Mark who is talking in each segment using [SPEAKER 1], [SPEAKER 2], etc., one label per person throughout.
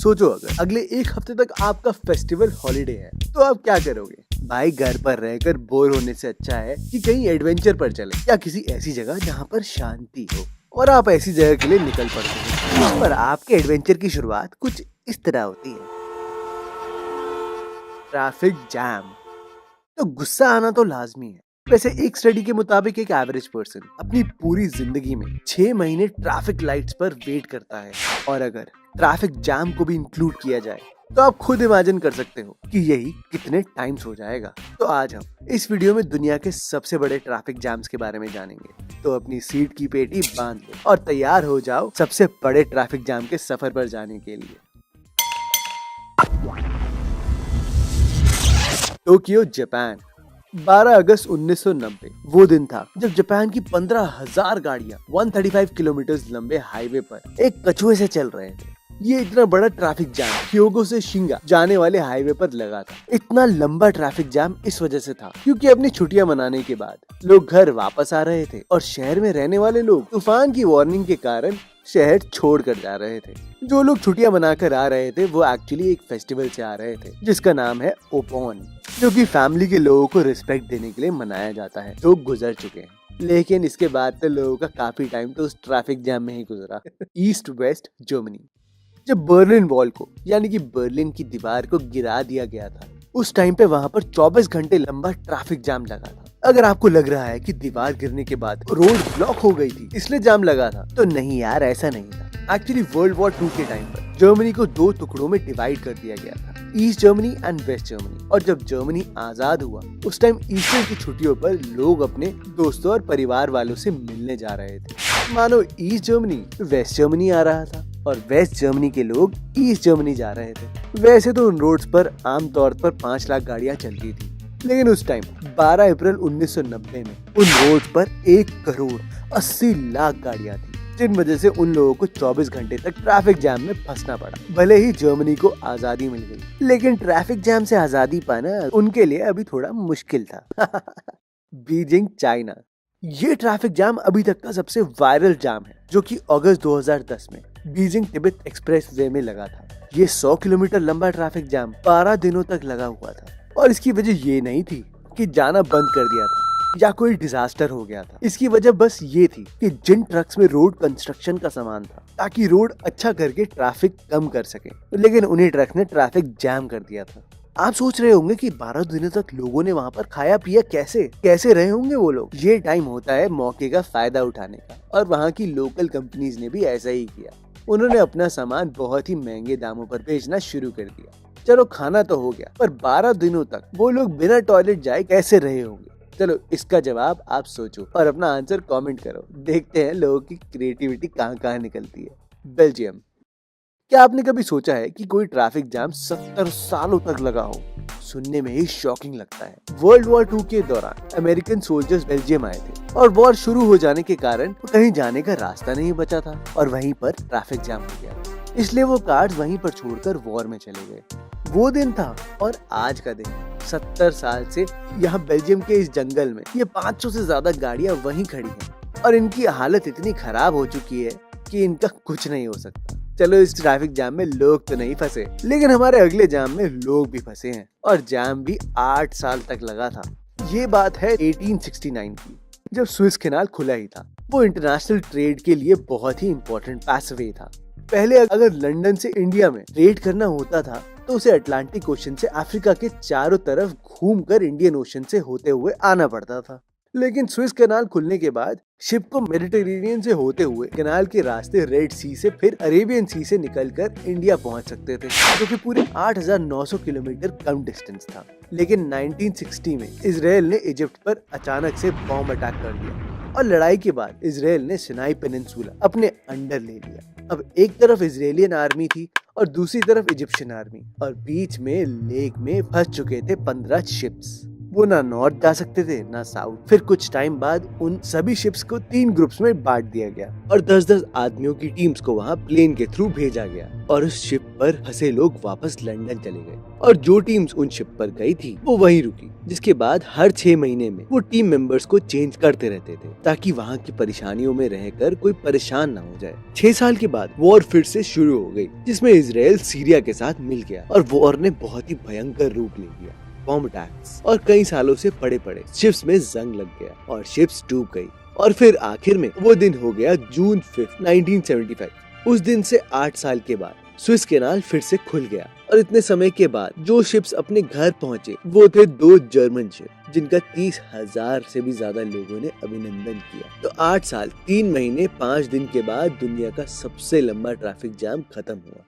[SPEAKER 1] सोचो अगर अगले एक हफ्ते तक आपका फेस्टिवल हॉलिडे है तो आप क्या करोगे? भाई घर पर रहकर बोर होने से अच्छा है कि कहीं एडवेंचर पर चले या किसी ऐसी जगह जहाँ पर शांति हो और आप ऐसी जगह के लिए निकल पड़ते हैं। पर आपके एडवेंचर की शुरुआत कुछ इस तरह होती है। Traffic jam. तो गुस्सा आना तो लाजमी है। वैसे एक स्टडी के मुताबिक एक एवरेज पर्सन अपनी पूरी जिंदगी में 6 महीने ट्रैफिक लाइट्स पर वेट करता है, और अगर ट्रैफिक जैम को भी इंक्लूड किया जाए तो आप खुद इमेजिन कर सकते हो कि यही कितने टाइम्स हो जाएगा। तो आज हम इस वीडियो में दुनिया के सबसे बड़े ट्रैफिक जैम्स के बारे में जानेंगे। तो अपनी सीट की पेटी बांध लो और तैयार हो जाओ सबसे बड़े ट्रैफिक जैम के सफर पर जाने के लिए। Tokyo, Japan. 12 अगस्त 1990 वो दिन था जब जापान की 15,000 गाड़ियां 135 किलोमीटर लंबे हाईवे पर एक कछुए से चल रहे थे। ये इतना बड़ा ट्रैफिक जाम क्योगो से शिंगा जाने वाले हाईवे पर लगा था। इतना लंबा ट्रैफिक जाम इस वजह से था क्योंकि अपनी छुट्टियां मनाने के बाद लोग घर वापस आ रहे थे और शहर में रहने वाले लोग तूफान की वार्निंग के कारण शहर छोड़कर जा रहे थे। जो लोग छुट्टियां मनाकर आ रहे थे वो एक्चुअली एक फेस्टिवल से आ रहे थे जिसका नाम है ओपोन, जो कि फैमिली के लोगों को रिस्पेक्ट देने के लिए मनाया जाता है जो गुजर चुके हैं। लेकिन इसके बाद तो लोगों का काफी टाइम तो उस ट्रैफिक जैम में ही गुजरा। East west Germany. जब बर्लिन वॉल को यानी कि बर्लिन की दीवार को गिरा दिया गया था उस टाइम पे वहाँ पर 24 घंटे लंबा ट्रैफिक जाम लगा था। अगर आपको लग रहा है कि दीवार गिरने के बाद रोड ब्लॉक हो गई थी इसलिए जाम लगा था, तो नहीं यार, ऐसा नहीं था। एक्चुअली वर्ल्ड वॉर 2 के टाइम पर जर्मनी को 2 टुकड़ों में डिवाइड कर दिया गया था, East Germany and West Germany. और जब जर्मनी आजाद हुआ उस टाइम ईस्टर की छुट्टियों पर लोग अपने दोस्तों और परिवार वालों से मिलने जा रहे थे। मानो ईस्ट जर्मनी वेस्ट जर्मनी आ रहा था और वेस्ट जर्मनी के लोग ईस्ट जर्मनी जा रहे थे। वैसे तो उन रोड्स पर आमतौर पर 5 लाख गाड़ियां चलती थी, लेकिन उस टाइम 12 अप्रैल 1990 में उन रोड पर 1 करोड़ 80 लाख गाड़ियां थी, जिन वजह से उन लोगों को 24 घंटे तक ट्रैफिक जैम में फंसना पड़ा। भले ही जर्मनी को आजादी मिल गई, लेकिन ट्रैफिक जैम से आजादी पाना उनके लिए अभी थोड़ा मुश्किल था। Beijing, China. ये ट्रैफिक जैम अभी तक का सबसे वायरल जैम है, जो कि अगस्त 2010 में बीजिंग तिब्बत एक्सप्रेस वे में लगा था। ये 100 किलोमीटर लंबा ट्रैफिक जैम 12 दिनों तक लगा हुआ था, और इसकी वजह ये नहीं थी कि जाना बंद कर दिया था या कोई डिजास्टर हो गया था। इसकी वजह बस ये थी कि जिन ट्रक्स में रोड कंस्ट्रक्शन का सामान था ताकि रोड अच्छा करके ट्रैफिक कम कर सके, लेकिन उन्हीं ट्रक्स ने ट्रैफिक जैम कर दिया था। आप सोच रहे होंगे कि 12 दिनों तक लोगों ने वहाँ पर खाया पिया कैसे रहे होंगे वो लोग। ये टाइम होता है मौके का फायदा उठाने का, और वहाँ की लोकल कंपनीज ने भी ऐसा ही किया। उन्होंने अपना सामान बहुत ही महंगे दामों पर बेचना शुरू कर दिया। चलो खाना तो हो गया, पर 12 दिनों तक वो लोग बिना टॉयलेट जाए कैसे रहे होंगे? चलो इसका जवाब आप सोचो और अपना आंसर कमेंट करो। देखते हैं लोगों की क्रिएटिविटी कहाँ निकलती है। बेल्जियम। क्या आपने कभी सोचा है कि कोई ट्रैफिक जैम 70 सालों तक लगा हो? सुनने में ही शॉकिंग लगता है। वर्ल्ड वॉर 2 के दौरान अमेरिकन सोल्जर्स बेल्जियम आए थे और वॉर शुरू हो जाने के कारण कहीं जाने का रास्ता नहीं बचा था और वहीं पर ट्रैफिक जैम हो गया, इसलिए वो कार्ड्स वहीं पर छोड़कर वॉर में चले गए। वो दिन था और आज का दिन। 70 साल से यहाँ बेल्जियम के इस जंगल में ये 500 से ज्यादा गाड़ियां वहीं खड़ी हैं और इनकी हालत इतनी खराब हो चुकी है कि इनका कुछ नहीं हो सकता। चलो इस ट्रैफिक जाम में लोग तो नहीं फंसे, लेकिन हमारे अगले जाम में लोग भी फंसे हैं, और जाम भी 8 साल तक लगा था। ये बात है 1869 की, जब स्विस कैनाल खुला ही था। वो इंटरनेशनल ट्रेड के लिए बहुत ही इम्पोर्टेंट पासवे था। पहले अगर लंदन से इंडिया में ट्रेड करना होता था तो उसे अटलांटिक ओशन से अफ्रीका के चारों तरफ घूमकर इंडियन ओशन से होते हुए आना पड़ता था। लेकिन स्विस कैनाल खुलने के बाद शिप को मेडिटेरेनियन से होते हुए कैनाल के रास्ते रेड सी से फिर अरेबियन सी से निकलकर इंडिया पहुंच सकते थे, जो कि पूरे 8,900 किलोमीटर कम डिस्टेंस था। लेकिन 1960 में इजराइल ने इजिप्ट पर अचानक से बॉम्ब अटैक कर दिया और लड़ाई के बाद इजराइल ने सिनाई पेनिनसुला अपने अंडर ले लिया। अब एक तरफ इजरायलियन आर्मी थी और दूसरी तरफ इजिप्शियन आर्मी, और बीच में लेक में फंस चुके थे 15 शिप्स। वो ना नॉर्थ जा सकते थे ना साउथ। फिर कुछ टाइम बाद उन सभी शिप्स को 3 ग्रुप्स में बांट दिया गया और 10-10 आदमियों की टीम्स को वहाँ प्लेन के थ्रू भेजा गया और उस शिप पर फंसे लोग वापस लंदन चले गए और जो टीम्स उन शिप पर गई थी वो वहीं रुकी। जिसके बाद हर 6 महीने में वो टीम मेंबर्स को चेंज करते रहते थे ताकि वहाँ की परेशानियों में रहकर कोई परेशान ना हो जाए। 6 साल के बाद वॉर फिर से शुरू हो गई जिसमें इजराइल सीरिया के साथ मिल गया और वॉर ने बहुत ही भयंकर रूप ले लिया। बॉम्ब अटैक्स और कई सालों से पड़े शिप्स में जंग लग गया और शिप्स डूब गई और फिर आखिर में वो दिन हो गया जून 5, 1975। उस दिन से 8 साल के बाद स्विस कैनाल फिर से खुल गया और इतने समय के बाद जो शिप्स अपने घर पहुंचे वो थे 2 जर्मन शिप जिनका 30,000 से भी ज्यादा लोगों ने अभिनंदन किया। तो 8 साल 3 महीने 5 दिन के बाद दुनिया का सबसे लंबा ट्रैफिक जाम खत्म हुआ।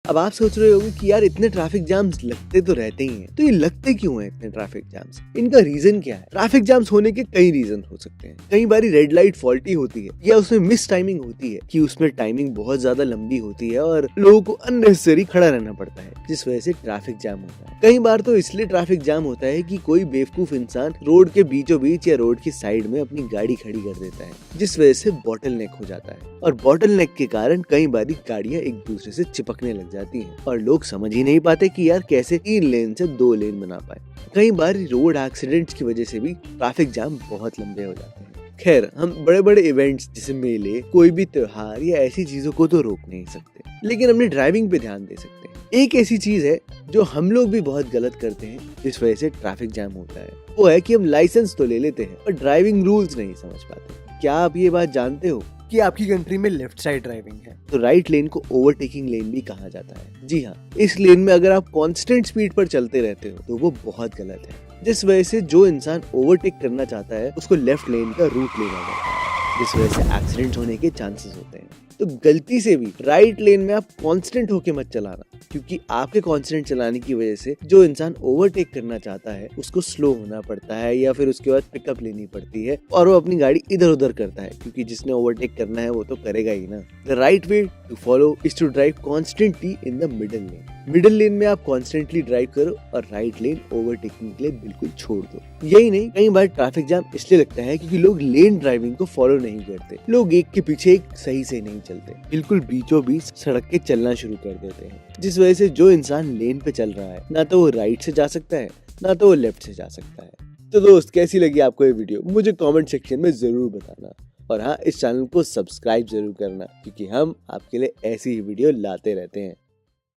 [SPEAKER 1] अब आप सोच रहे होंगे कि यार इतने ट्रैफिक जाम्स लगते तो रहते ही हैं, तो ये लगते क्यों हैं इतने ट्रैफिक जाम्स? इनका रीजन क्या है? ट्रैफिक जाम्स होने के कई रीजन हो सकते हैं। कई बारी रेड लाइट फॉल्टी होती है या उसमें मिस टाइमिंग होती है कि उसमें टाइमिंग बहुत ज्यादा लंबी होती है और लोगों को अननेसेसरी खड़ा रहना पड़ता है जिस वजह से ट्रैफिक जाम होता है। कई बार तो इसलिए ट्रैफिक जाम होता है कि कोई बेवकूफ इंसान रोड के बीचों बीच या रोड की साइड में अपनी गाड़ी खड़ी कर देता है जिस वजह से बॉटल नेक हो जाता है और बॉटल नेक के कारण कई बारी गाड़ियां एक दूसरे से चिपकने लग जाती हैं और लोग समझ ही नहीं पाते कि यार कैसे 3 लेन से 2 लेन बना पाए। कई बार रोड एक्सीडेंट्स की वजह से भी ट्रैफिक जाम बहुत लंबे हो जाते हैं। खैर, हम बड़े बड़े इवेंट्स जैसे मेले, कोई भी त्योहार या ऐसी चीजों को तो रोक नहीं सकते, लेकिन अपनी ड्राइविंग पे ध्यान दे सकते हैं। एक ऐसी चीज है जो हम लोग भी बहुत गलत करते हैं जिस वजह से ट्रैफिक जाम होता है, वो है कि हम लाइसेंस तो ले लेते हैं पर ड्राइविंग रूल्स नहीं समझ पाते। क्या आप ये बात जानते हो कि आपकी कंट्री में लेफ्ट साइड ड्राइविंग है तो राइट लेन को ओवरटेकिंग लेन भी कहा जाता है। जी हाँ, इस लेन में अगर आप कांस्टेंट स्पीड पर चलते रहते हो तो वो बहुत गलत है, जिस वजह से जो इंसान ओवरटेक करना चाहता है उसको लेफ्ट लेन का रूट लेना जाता है जिस वजह से एक्सीडेंट होने के चांसेस होते हैं। तो गलती से भी राइट लेन में आप कांस्टेंट होके मत चलाना, क्योंकि आपके कांस्टेंट चलाने की वजह से जो इंसान ओवरटेक करना चाहता है उसको स्लो होना पड़ता है या फिर उसके बाद पिकअप लेनी पड़ती है और वो अपनी गाड़ी इधर उधर करता है, क्योंकि जिसने ओवरटेक करना है वो तो करेगा ही ना। The right way to follow is to drive constantly in the middle lane. Middle lane में आप कॉन्स्टेंटली ड्राइव करो और राइट लेन ओवरटेकिंग के लिए बिल्कुल छोड़ दो। यही नहीं, कई बार ट्रैफिक जाम इसलिए लगता है क्योंकि लोग लेन ड्राइविंग को फॉलो नहीं करते। लोग एक के पीछे एक सही से नहीं चलते, बिल्कुल बीचों बीच सड़क के चलना शुरू कर देते हैं, जिस वजह से जो इंसान लेन पे चल रहा है ना तो वो राइट से जा सकता है ना तो वो लेफ्ट से जा सकता है। तो दोस्त, कैसी लगी आपको ये वीडियो मुझे कमेंट सेक्शन में जरूर बताना और हाँ, इस चैनल को सब्सक्राइब जरूर करना क्योंकि हम आपके लिए ऐसी ही वीडियो लाते रहते हैं।